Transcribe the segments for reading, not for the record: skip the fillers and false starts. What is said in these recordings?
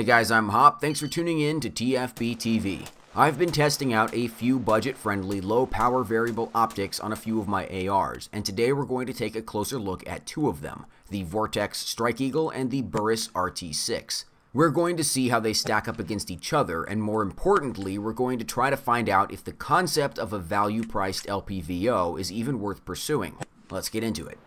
Hey guys, I'm Hop. Thanks for tuning in to TFBTV. I've been testing out a few budget-friendly, low-power variable optics on a few of my ARs, and today we're going to take a closer look at two of them, the Vortex Strike Eagle and the Burris RT-6. We're going to see how they stack up against each other, and more importantly, we're going to try to find out if the concept of a value-priced LPVO is even worth pursuing. Let's get into it.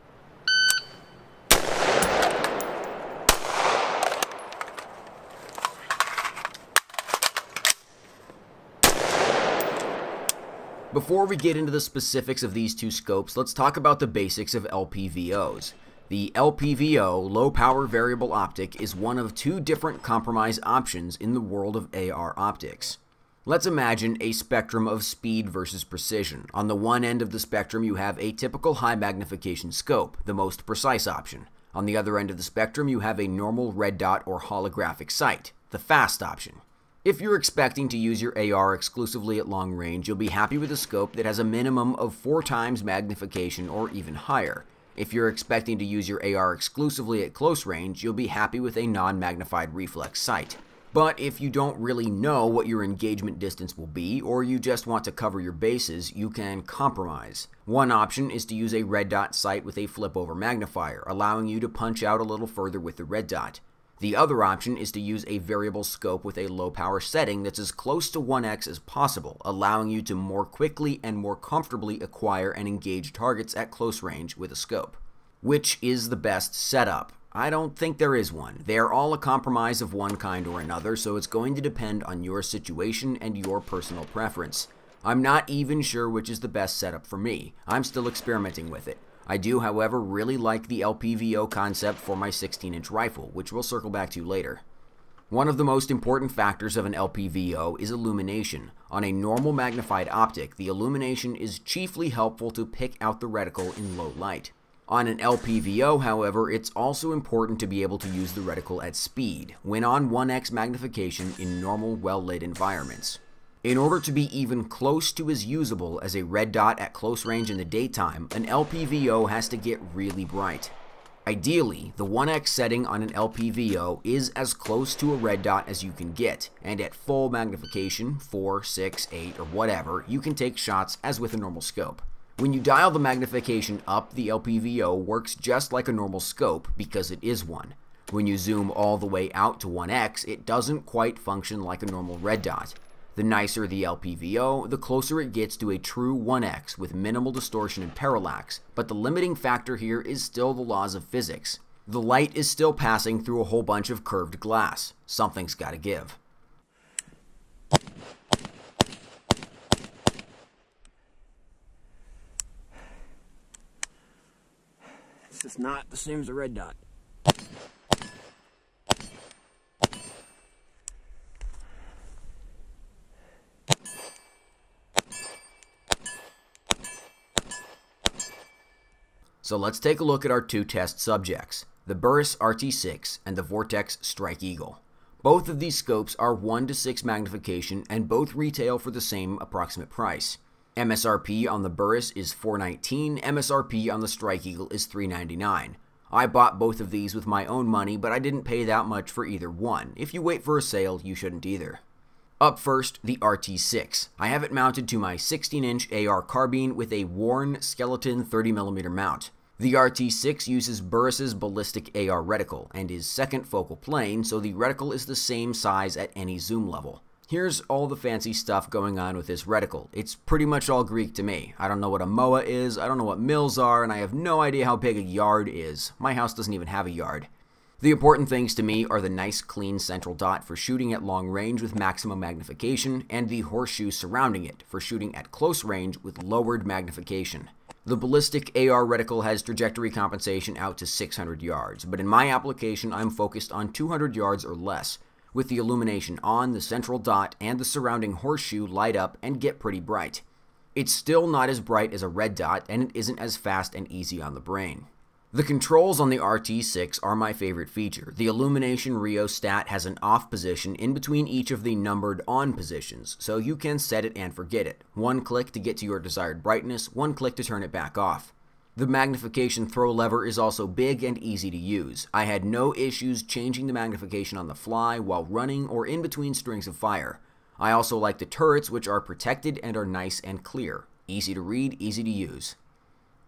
Before we get into the specifics of these two scopes, let's talk about the basics of LPVOs. The LPVO, Low Power Variable Optic, is one of two different compromise options in the world of AR optics. Let's imagine a spectrum of speed versus precision. On the one end of the spectrum, you have a typical high magnification scope, the most precise option. On the other end of the spectrum, you have a normal red dot or holographic sight, the fast option. If you're expecting to use your AR exclusively at long range, you'll be happy with a scope that has a minimum of 4 times magnification or even higher. If you're expecting to use your AR exclusively at close range, you'll be happy with a non-magnified reflex sight. But if you don't really know what your engagement distance will be, or you just want to cover your bases, you can compromise. One option is to use a red dot sight with a flip-over magnifier, allowing you to punch out a little further with the red dot. The other option is to use a variable scope with a low power setting that's as close to 1x as possible, allowing you to more quickly and more comfortably acquire and engage targets at close range with a scope. Which is the best setup? I don't think there is one. They are all a compromise of one kind or another, so it's going to depend on your situation and your personal preference. I'm not even sure which is the best setup for me. I'm still experimenting with it. I do, however, really like the LPVO concept for my 16-inch rifle, which we'll circle back to later. One of the most important factors of an LPVO is illumination. On a normal magnified optic, the illumination is chiefly helpful to pick out the reticle in low light. On an LPVO, however, it's also important to be able to use the reticle at speed, when on 1x magnification in normal, well-lit environments. In order to be even close to as usable as a red dot at close range in the daytime, an LPVO has to get really bright. Ideally, the 1x setting on an LPVO is as close to a red dot as you can get, and at full magnification, 4, 6, 8, or whatever, you can take shots as with a normal scope. When you dial the magnification up, the LPVO works just like a normal scope because it is one. When you zoom all the way out to 1x, it doesn't quite function like a normal red dot. The nicer the LPVO, the closer it gets to a true 1x with minimal distortion and parallax, but the limiting factor here is still the laws of physics. The light is still passing through a whole bunch of curved glass. Something's gotta give. It's just not the same as a red dot. So let's take a look at our two test subjects, the Burris RT-6 and the Vortex Strike Eagle. Both of these scopes are 1 to 6 magnification and both retail for the same approximate price. MSRP on the Burris is $419, MSRP on the Strike Eagle is $399. I bought both of these with my own money, but I didn't pay that much for either one. If you wait for a sale, you shouldn't either. Up first, the RT-6. I have it mounted to my 16-inch AR carbine with a worn skeleton 30mm mount. The RT-6 uses Burris's ballistic AR reticle and is second focal plane, so the reticle is the same size at any zoom level. Here's all the fancy stuff going on with this reticle. It's pretty much all Greek to me. I don't know what a MOA is, I don't know what mils are, and I have no idea how big a yard is. My house doesn't even have a yard. The important things to me are the nice clean central dot for shooting at long range with maximum magnification, and the horseshoe surrounding it for shooting at close range with lowered magnification. The ballistic AR reticle has trajectory compensation out to 600 yards, but in my application I'm focused on 200 yards or less, with the illumination on, the central dot, and the surrounding horseshoe light up and get pretty bright. It's still not as bright as a red dot, and it isn't as fast and easy on the brain. The controls on the RT-6 are my favorite feature. The Illumination rheostat has an off position in between each of the numbered on positions, so you can set it and forget it. One click to get to your desired brightness, one click to turn it back off. The magnification throw lever is also big and easy to use. I had no issues changing the magnification on the fly while running or in between strings of fire. I also like the turrets, which are protected and are nice and clear. Easy to read, easy to use.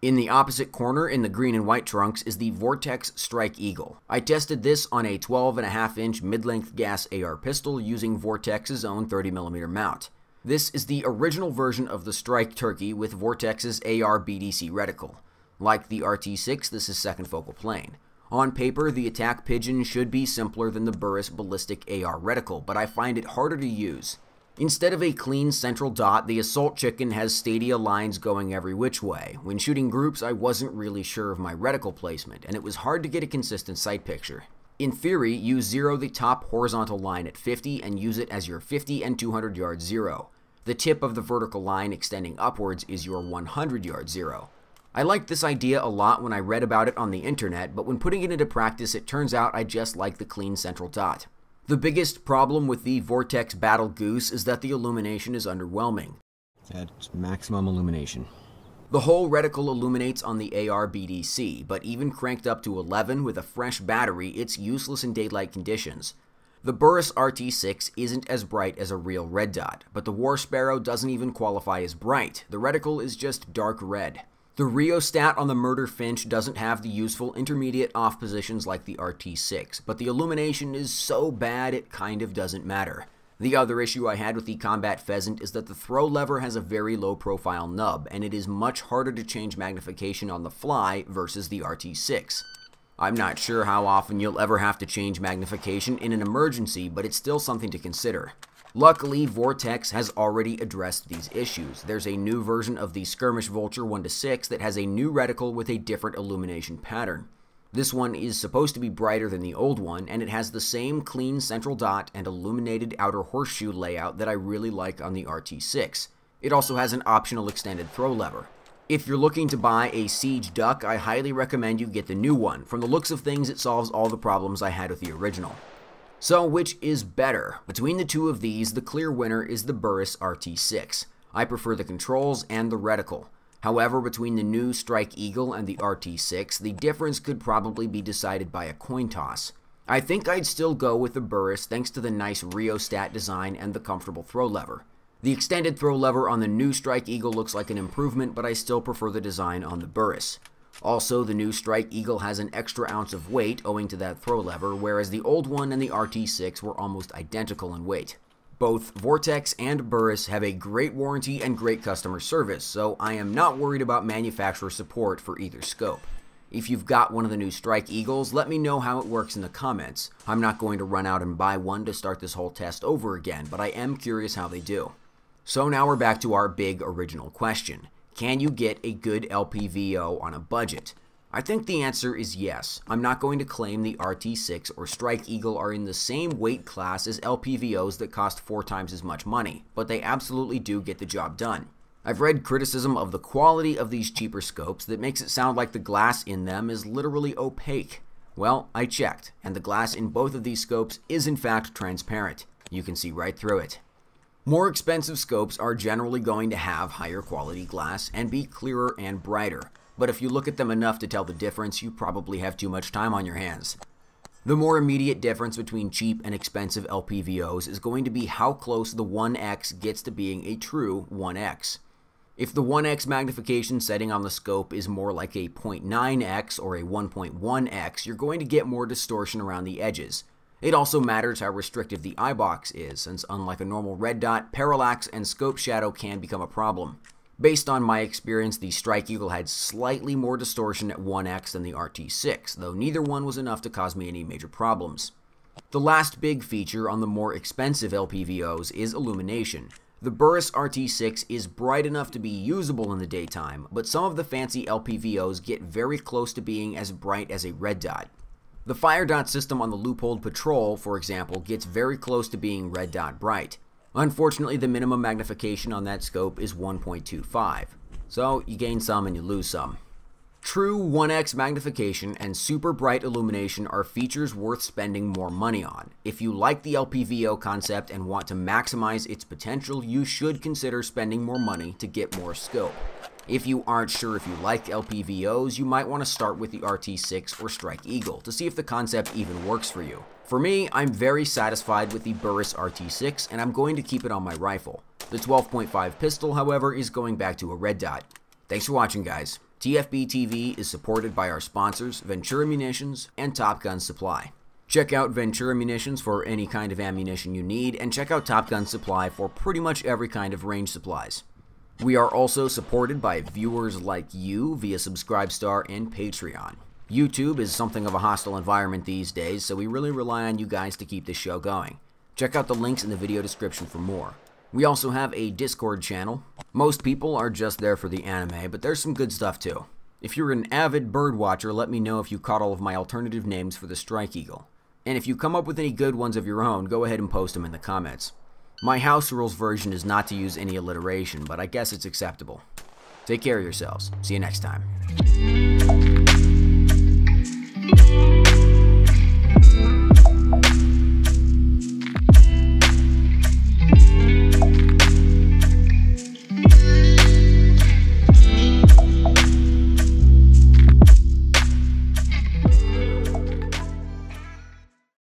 In the opposite corner in the green and white trunks is the Vortex Strike Eagle. I tested this on a 12.5-inch mid-length gas AR pistol using Vortex's own 30mm mount. This is the original version of the Strike Turkey with Vortex's AR BDC reticle. Like the RT-6, this is second focal plane. On paper, the attack pigeon should be simpler than the Burris ballistic AR reticle, but I find it harder to use. Instead of a clean central dot, the assault chicken has stadia lines going every which way. When shooting groups, I wasn't really sure of my reticle placement, and it was hard to get a consistent sight picture. In theory, you zero the top horizontal line at 50 and use it as your 50 and 200 yard zero. The tip of the vertical line extending upwards is your 100 yard zero. I liked this idea a lot when I read about it on the internet, but when putting it into practice, it turns out I just like the clean central dot. The biggest problem with the Vortex Battle Goose is that the illumination is underwhelming. At maximum illumination. The whole reticle illuminates on the AR BDC, but even cranked up to 11 with a fresh battery, it's useless in daylight conditions. The Burris RT-6 isn't as bright as a real red dot, but the War Sparrow doesn't even qualify as bright. The reticle is just dark red. The rheostat on the Murder Finch doesn't have the useful intermediate off positions like the RT-6, but the illumination is so bad it kind of doesn't matter. The other issue I had with the Combat Pheasant is that the throw lever has a very low profile nub, and it is much harder to change magnification on the fly versus the RT-6. I'm not sure how often you'll ever have to change magnification in an emergency, but it's still something to consider. Luckily, Vortex has already addressed these issues. There's a new version of the Skirmish Vulture 1-6 that has a new reticle with a different illumination pattern. This one is supposed to be brighter than the old one, and it has the same clean central dot and illuminated outer horseshoe layout that I really like on the RT-6. It also has an optional extended throw lever. If you're looking to buy a Siege Duck, I highly recommend you get the new one. From the looks of things, it solves all the problems I had with the original. So, which is better? Between the two of these, the clear winner is the Burris RT-6. I prefer the controls and the reticle. However, between the new Strike Eagle and the RT-6, the difference could probably be decided by a coin toss. I think I'd still go with the Burris thanks to the nice rheostat design and the comfortable throw lever. The extended throw lever on the new Strike Eagle looks like an improvement, but I still prefer the design on the Burris. Also, the new Strike Eagle has an extra ounce of weight owing to that throw lever, whereas the old one and the RT-6 were almost identical in weight. Both Vortex and Burris have a great warranty and great customer service, so I am not worried about manufacturer support for either scope. If you've got one of the new Strike Eagles, let me know how it works in the comments. I'm not going to run out and buy one to start this whole test over again, but I am curious how they do. So now we're back to our big original question. Can you get a good LPVO on a budget? I think the answer is yes. I'm not going to claim the RT-6 or Strike Eagle are in the same weight class as LPVOs that cost 4 times as much money, but they absolutely do get the job done. I've read criticism of the quality of these cheaper scopes that makes it sound like the glass in them is literally opaque. Well, I checked, and the glass in both of these scopes is in fact transparent. You can see right through it. More expensive scopes are generally going to have higher quality glass and be clearer and brighter, but if you look at them enough to tell the difference, you probably have too much time on your hands. The more immediate difference between cheap and expensive LPVOs is going to be how close the 1x gets to being a true 1x. If the 1x magnification setting on the scope is more like a 0.9x or a 1.1x, you're going to get more distortion around the edges. It also matters how restrictive the eye box is, since unlike a normal red dot, parallax and scope shadow can become a problem. Based on my experience, the Strike Eagle had slightly more distortion at 1x than the RT-6, though neither one was enough to cause me any major problems. The last big feature on the more expensive LPVOs is illumination. The Burris RT-6 is bright enough to be usable in the daytime, but some of the fancy LPVOs get very close to being as bright as a red dot. The fire dot system on the Loopholed Patrol, for example, gets very close to being red dot bright. Unfortunately, the minimum magnification on that scope is 1.25, so you gain some and you lose some. True 1x magnification and super bright illumination are features worth spending more money on. If you like the LPVO concept and want to maximize its potential, you should consider spending more money to get more scope. If you aren't sure if you like LPVOs, you might want to start with the RT-6 or Strike Eagle to see if the concept even works for you. For me, I'm very satisfied with the Burris RT-6 and I'm going to keep it on my rifle. The 12.5 pistol, however, is going back to a red dot. Thanks for watching, guys. TFBTV is supported by our sponsors, Ventura Munitions and Top Gun Supply. Check out Ventura Munitions for any kind of ammunition you need, and check out Top Gun Supply for pretty much every kind of range supplies. We are also supported by viewers like you via Subscribestar and Patreon. YouTube is something of a hostile environment these days, so we really rely on you guys to keep this show going. Check out the links in the video description for more. We also have a Discord channel. Most people are just there for the anime, but there's some good stuff too. If you're an avid bird watcher, let me know if you caught all of my alternative names for the Strike Eagle. And if you come up with any good ones of your own, go ahead and post them in the comments. My house rules version is not to use any alliteration, but I guess it's acceptable. Take care of yourselves. See you next time.